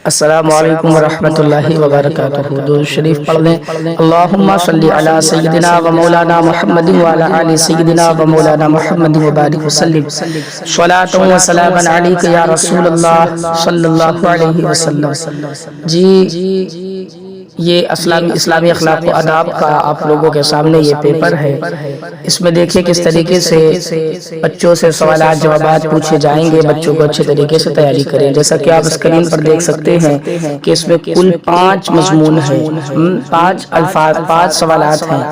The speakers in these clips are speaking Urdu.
السلام علیکم ورحمۃ اللہ وبرکاتہ۔ درود شریف پڑھ لیں۔ اللہم صلی علی سیدنا و مولانا محمد وعلی آل سیدنا و مولانا محمد وبارک وسلم۔ صلاۃ و سلام علیک یا رسول اللہ صلی اللہ علیہ وسلم۔ یہ اسلامی اخلاق و آداب کا آپ لوگوں کے سامنے یہ پیپر ہے۔ اس میں دیکھیں کس طریقے سے بچوں سے سوالات جوابات پوچھے جائیں گے، بچوں کو اچھے طریقے سے تیاری کریں۔ جیسا کہ آپ اسکرین پر دیکھ سکتے ہیں کہ اس میں کل 5 مضمون ہیں، 5 سوالات ہیں۔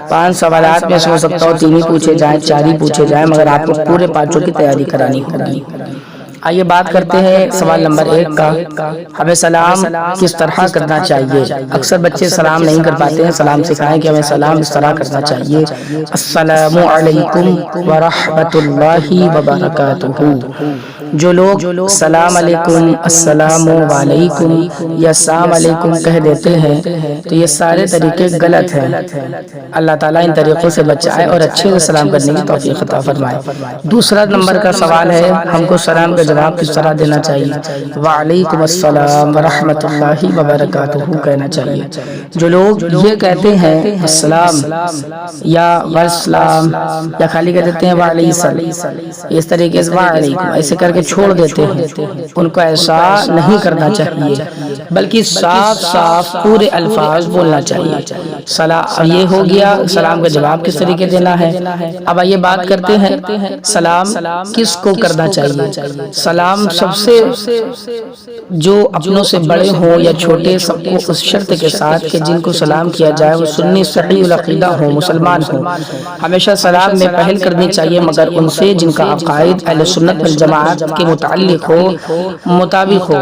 5 سوالات میں سے ہو سکتا ہو 3 ہی پوچھے جائیں، 4 ہی پوچھے جائیں، مگر آپ کو پورے 5 کی تیاری کرانی ہوگی۔ آئیے بات کرتے ہیں سوال نمبر 1 کا۔ ہمیں سلام کس طرح کرنا چاہیے؟ اکثر بچے سلام نہیں کر پاتے ہیں، سلام سکھائیں کہ ہمیں سلام اس طرح کرنا چاہیے۔ السلام علیکم ورحمۃ اللہ وبرکاتہ۔ جو لوگ سلام علیکم، السلام علیکم یا السلام علیکم کہہ دیتے ہیں تو یہ سارے طریقے غلط ہیں۔ اللہ تعالیٰ ان طریقوں سے بچائے اور اچھے سے سلام کرنے کی توفیق عطا فرمائے۔ دوسرا نمبر کا سوال ہے، ہم کو سلام کا جواب کس طرح دینا چاہیے؟ وعلیکم السلام ورحمۃ اللہ وبرکاتہ کہنا چاہیے۔ جو لوگ یہ کہتے ہیں السلام یا والسلام یا خالی کہہ دیتے ہیں وعلیکم السلام، اس طریقے سے وعلیکم ایسے کر کے چھوڑ دیتے ہیں، ان کو ایسا نہیں کرنا چاہیے، بلکہ صاف صاف پورے الفاظ بولنا چاہیے۔ سلام یہ ہو گیا، سلام کا جواب کس طریقے دینا ہے۔ اب آئیے بات کرتے ہیں سلام کس کو کرنا چاہیے۔ سلام سب سے جو اپنوں سے بڑے ہوں یا چھوٹے، سب کو اس شرط کے ساتھ کہ جن کو سلام کیا جائے وہ سنی صحیح العقیدہ ہوں، مسلمان ہوں۔ ہمیشہ سلام میں پہل کرنی چاہیے، مگر ان سے جن کا عقائد اہل سنت والجماعت کے متعلق ہو، مطابق ہو۔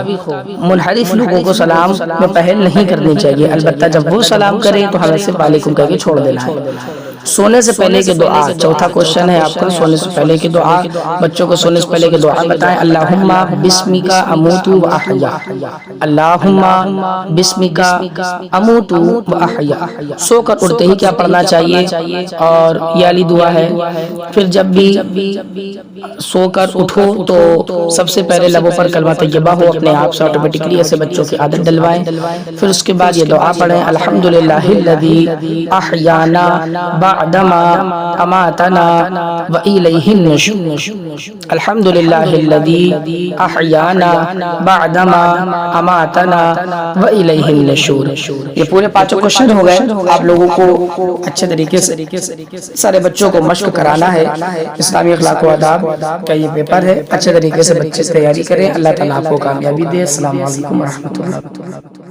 منحرف لوگوں کو سلام میں پہل نہیں کرنی چاہیے، البتہ جب وہ سلام کریں تو ہمیں صرف وعلیکم کہہ کے چھوڑ دینا ہے۔ سونے سے پہلے کی دعا، چوتھا کوشچن ہے آپ کا، سونے سے پہلے کی دعا۔ بچوں کو سونے سے پہلے کی دعا بتائیں۔ اللہم بسمک اموت و احیا، اللہم بسمک اموت و احیا۔ سو کر اٹھتے ہی کیا پڑھنا چاہیے، اور یہ علی دعا ہے۔ پھر جب بھی سو کر اٹھو تو سب سے پہلے لبوں پر کلمہ طیبہ ہو، اپنے آپ سے آٹومیٹکلی ایسے بچوں کی عادت ڈلوائیں۔ پھر اس کے بعد یہ دعا پڑھیں، الحمدللہ الذی احیانا بعدما اماتنا والیہ النشور، الحمدللہ الذی احیانا بعدما اماتنا والیہ النشور۔ یہ پورے 5 کوشچن ہو گئے۔ آپ لوگوں کو اچھے طریقے سے سارے بچوں کو مشق کرانا ہے۔ اسلامی اخلاق و آداب کا یہ پیپر ہے، اچھے طریقے سے بچے تیاری کریں۔ اللہ تعالیٰ آپ کو کامیابی دے۔ السلام علیکم ورحمۃ اللہ۔